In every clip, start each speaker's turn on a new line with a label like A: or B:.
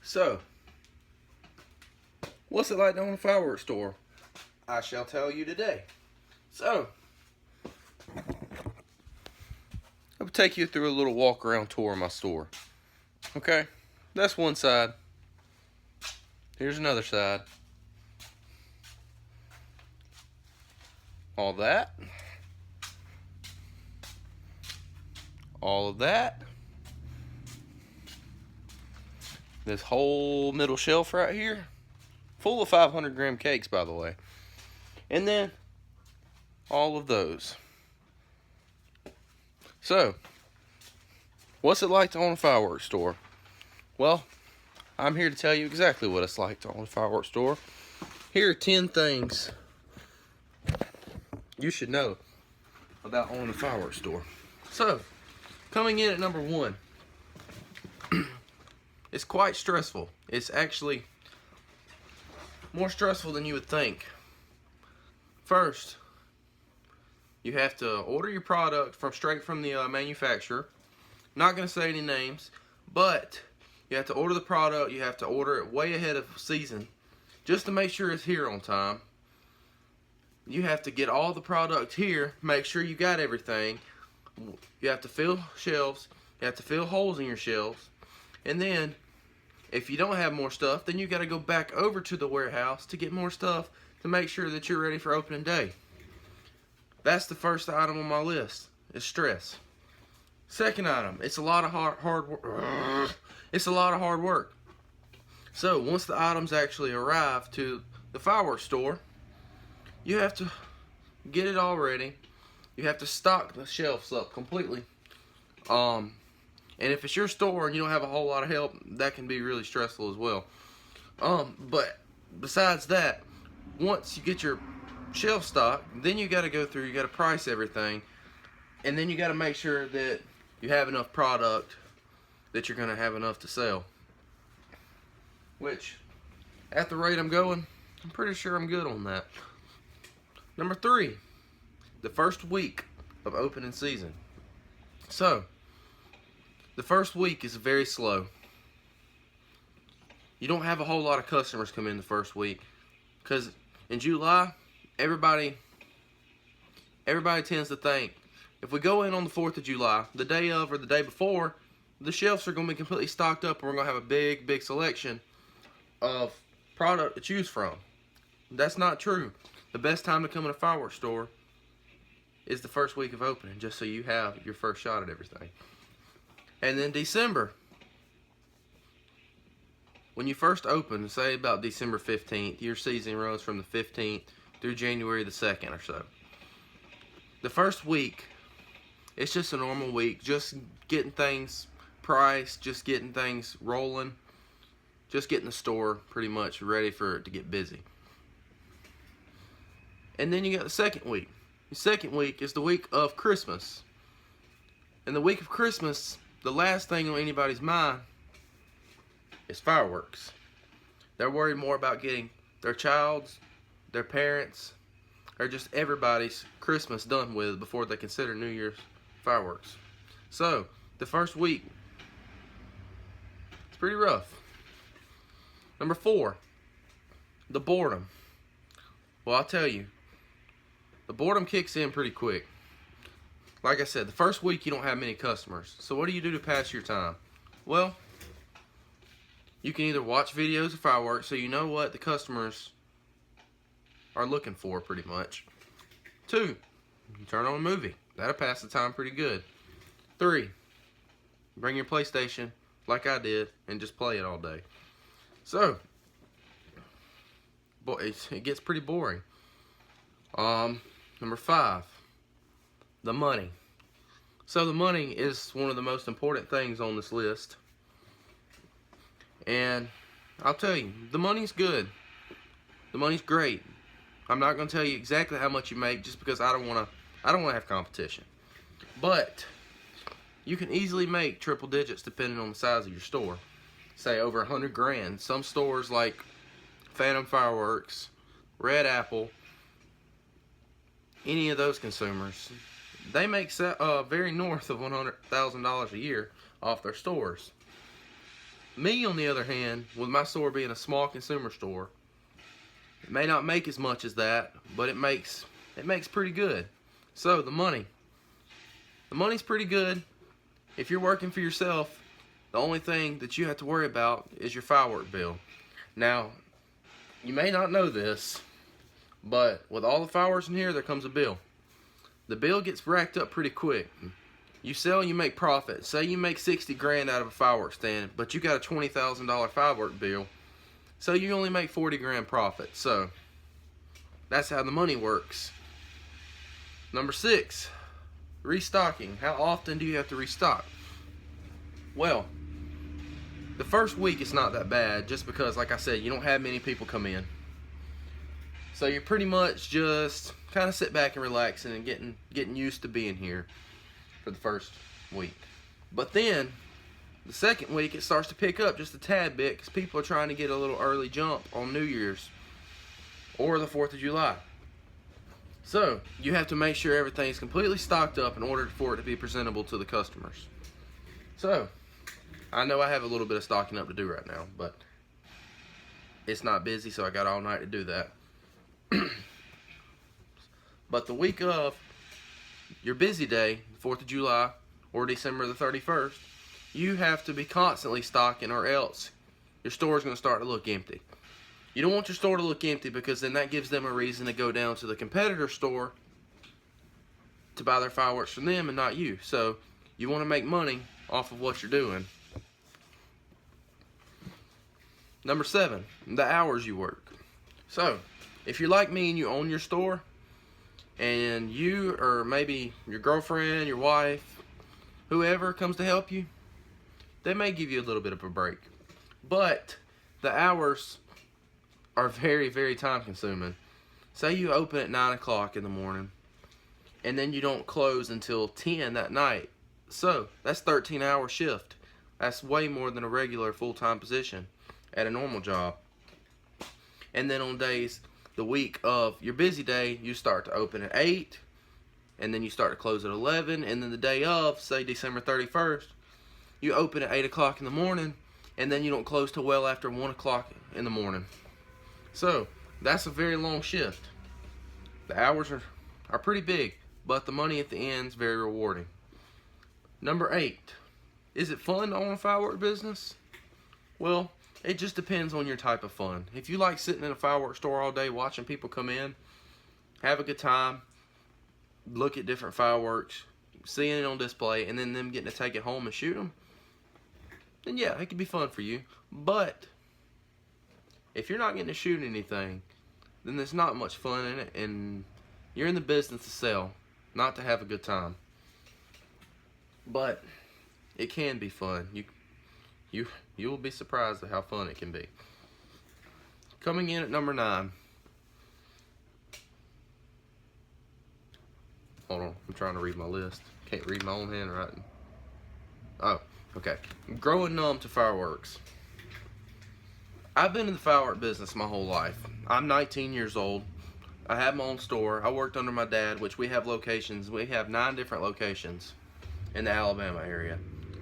A: So, what's it like to own a fireworks store? I shall tell you today. So, I'll take you through a little walk around tour of my store. Okay, that's one side. Here's another side. All that. All of that. This whole middle shelf right here, full of 500-gram cakes, by the way. And then all of those. So, what's it like to own a fireworks store? Well, I'm here to tell you exactly what it's like to own a fireworks store. Here are 10 things you should know about owning a fireworks store. So, coming in at number 1, it's quite stressful. It's actually more stressful than you would think. First, you have to order your product straight from the manufacturer. Not going to say any names, but you have to order the product. You have to order it way ahead of season just to make sure it's here on time. You have to get all the product here, make sure you got everything. You have to fill shelves. You have to fill holes in your shelves. And then, if you don't have more stuff, then you got to go back over to the warehouse to get more stuff to make sure that you're ready for opening day. That's the first item on my list, is stress. Second item, it's a lot of hard work. It's a lot of hard work. So once the items actually arrive to the fireworks store, you have to get it all ready. You have to stock the shelves up completely. And if it's your store and you don't have a whole lot of help, that can be really stressful as well. But besides that, once you get your shelf stock, then you got to go through, you got to price everything, and then you got to make sure that you have enough product that you're going to have enough to sell. Which, at the rate I'm going, I'm pretty sure I'm good on that. Number 3, the first week of opening season. So, the first week is very slow. You don't have a whole lot of customers come in the first week, because in July, everybody tends to think, if we go in on the 4th of July, the day of or the day before, the shelves are going to be completely stocked up and we're going to have a big selection of product to choose from. That's not true. The best time to come in a fireworks store is the first week of opening, just so you have your first shot at everything. And then December, when you first open, say about December 15th, your season runs from the 15th through January the 2nd or so. The first week, it's just a normal week, just getting things priced, just getting things rolling, just getting the store pretty much ready for it to get busy. And then you got the second week. The second week is the week of Christmas. And the week of Christmas, the last thing on anybody's mind is fireworks. They're worried more about getting their child's, their parents', or just everybody's Christmas done with before they consider New Year's fireworks. So, the first week, it's pretty rough. Number 4, the boredom. Well, I'll tell you, the boredom kicks in pretty quick. Like I said, the first week you don't have many customers. So what do you do to pass your time? Well, you can either watch videos of fireworks so you know what the customers are looking for pretty much. 2, you turn on a movie. That'll pass the time pretty good. 3, bring your PlayStation like I did and just play it all day. So, it gets pretty boring. Number 5, the money. So the money is one of the most important things on this list. And I'll tell you, the money's good. The money's great. I'm not going to tell you exactly how much you make just because I don't want to have competition. But you can easily make triple digits depending on the size of your store. Say over 100 grand. Some stores like Phantom Fireworks, Red Apple, any of those consumers, they make very north of $100,000 a year off their stores. Me, on the other hand, with my store being a small consumer store, it may not make as much as that, but it makes pretty good. So the money's pretty good. If you're working for yourself, the only thing that you have to worry about is your firework bill. Now, you may not know this, but with all the fireworks in here, there comes a bill. The bill gets racked up pretty quick. You sell, you make profit. Say you make 60 grand out of a fireworks stand, but you got a $20,000 firework bill, so you only make 40 grand profit. So that's how the money works. Number 6, restocking. How often do you have to restock? Well, the first week it's not that bad, just because, like I said, you don't have many people come in. So you're pretty much just kind of sit back and relaxing and getting used to being here for the first week. But then the second week it starts to pick up just a tad bit, because people are trying to get a little early jump on New Year's or the 4th of July. So you have to make sure everything's completely stocked up in order for it to be presentable to the customers. So I know I have a little bit of stocking up to do right now, but it's not busy, so I got all night to do that. But the week of your busy day, 4th of July or December the 31st, you have to be constantly stocking, or else your store is going to start to look empty. You don't want your store to look empty, because then that gives them a reason to go down to the competitor store to buy their fireworks from them and not you. So you want to make money off of what you're doing. Number 7, the hours you work. So if you're like me and you own your store, and you, or maybe your girlfriend, your wife, whoever comes to help you, they may give you a little bit of a break. But the hours are very, very time consuming. Say you open at 9 o'clock in the morning, and then you don't close until 10 that night. So that's 13-hour shift. That's way more than a regular full-time position at a normal job. And then on days, the week of your busy day, you start to open at 8, and then you start to close at 11, and then the day of, say December 31st, you open at 8 o'clock in the morning, and then you don't close till well after 1 o'clock in the morning. So that's a very long shift. The hours are pretty big, but the money at the end is very rewarding. Number 8, is it fun to own a firework business? Well, it just depends on your type of fun. If you like sitting in a fireworks store all day watching people come in, have a good time, look at different fireworks, seeing it on display, and then them getting to take it home and shoot them, then yeah, it could be fun for you. But if you're not getting to shoot anything, then there's not much fun in it, and you're in the business to sell, not to have a good time. But it can be fun. You will be surprised at how fun it can be. Coming in at number 9. Hold on, I'm trying to read my list. Can't read my own handwriting. Oh, okay. Growing numb to fireworks. I've been in the firework business my whole life. I'm 19 years old. I have my own store. I worked under my dad, which we have locations. We have 9 different locations in the Alabama area.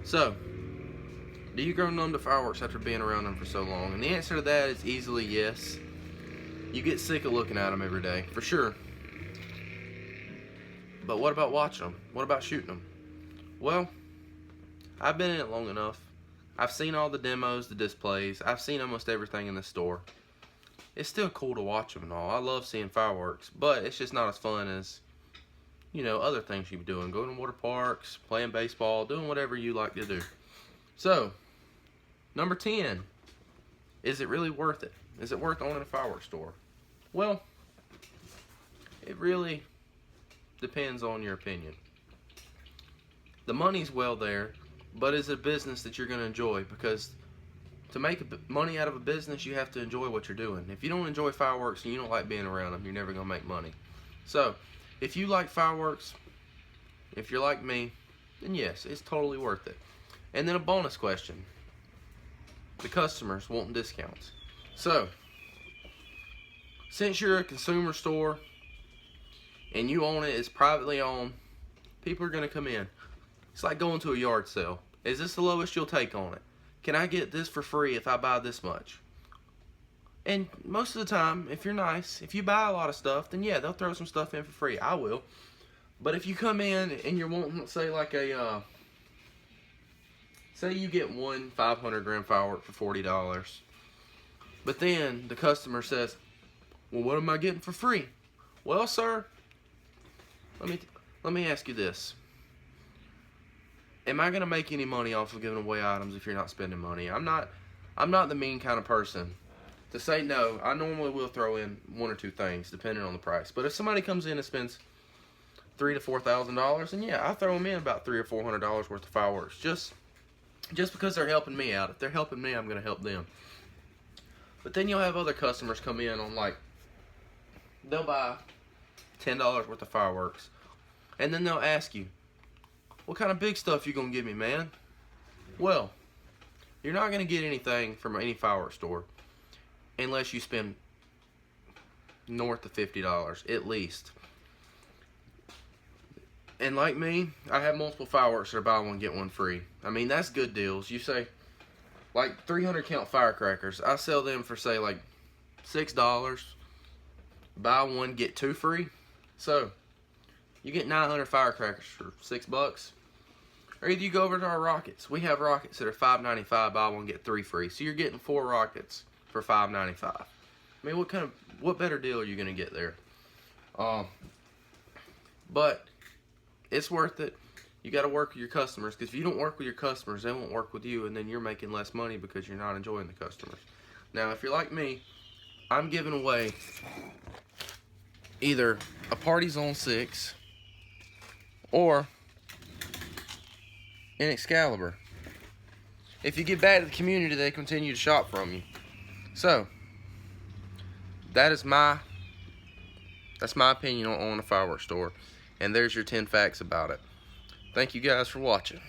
A: So, do you grow numb to fireworks after being around them for so long? And the answer to that is easily yes. You get sick of looking at them every day, for sure. But what about watching them? What about shooting them? Well, I've been in it long enough. I've seen all the demos, the displays. I've seen almost everything in the store. It's still cool to watch them and all. I love seeing fireworks, but it's just not as fun as, you know, other things you've been doing. Going to water parks, playing baseball, doing whatever you like to do. So, number 10, is it really worth it? Is it worth owning a fireworks store? Well, it really depends on your opinion. The money's well there, but it's a business that you're going to enjoy, because to make money out of a business, you have to enjoy what you're doing. If you don't enjoy fireworks and you don't like being around them, you're never going to make money. So, if you like fireworks, if you're like me, then yes, it's totally worth it. And then a bonus question. The customers wanting discounts. So, since you're a consumer store and you own it, it's privately owned, people are going to come in. It's like going to a yard sale. Is this the lowest you'll take on it? can I get this for free if I buy this much? And most of the time, if you're nice, if you buy a lot of stuff, then yeah, they'll throw some stuff in for free. I will. But if you come in and you're wanting, say like say you get one 500 gram firework for $40, but then the customer says, well, what am I getting for free? Well, sir, let me ask you this. Am I gonna make any money off of giving away items if you're not spending money? I'm not the mean kind of person to say no. I normally will throw in one or two things depending on the price. But if somebody comes in and spends $3,000 to $4,000, and yeah, I throw them in about $300 or $400 worth of fireworks just because they're helping me out. If they're helping me, I'm gonna help them. But then you'll have other customers come in on, like, they'll buy $10 worth of fireworks, and then they'll ask you, what kind of big stuff you gonna give me, man? Well, you're not gonna get anything from any fireworks store unless you spend north of $50 at least. And like me, I have multiple fireworks that are buy one get one free. I mean, that's good deals. You say, like 300 count firecrackers, I sell them for, say, like $6. Buy one get two free. So you get 900 firecrackers for $6. Or either you go over to our rockets. We have rockets that are $5.95, buy one get three free. So you're getting 4 rockets for $5.95. I mean, what better deal are you gonna get there? But it's worth it. You got to work with your customers, because if you don't work with your customers, they won't work with you, and then you're making less money because you're not enjoying the customers. Now, if you're like me, I'm giving away either a Party Zone 6 or an Excalibur. If you give back to the community, they continue to shop from you. So that's my opinion on a fireworks store, and there's your 10 facts about it. Thank you guys for watching.